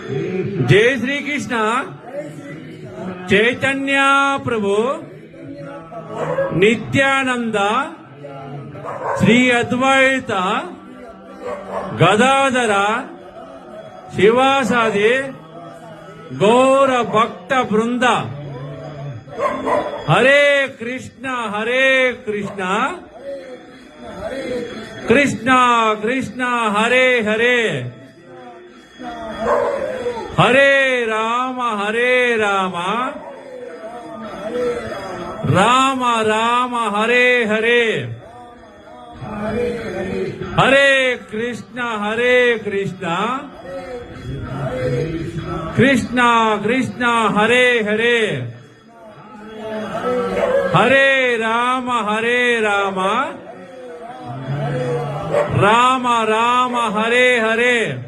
जय श्री कृष्ण चैतन्य प्रभु नित्यानंद श्री अद्वैत गदाधर शिवासादि गौर भक्त वृंद हरे कृष्ण कृष्ण कृष्ण हरे हरे हरे राम राम राम हरे हरे हरे कृष्ण कृष्ण कृष्ण हरे हरे हरे राम राम राम हरे हरे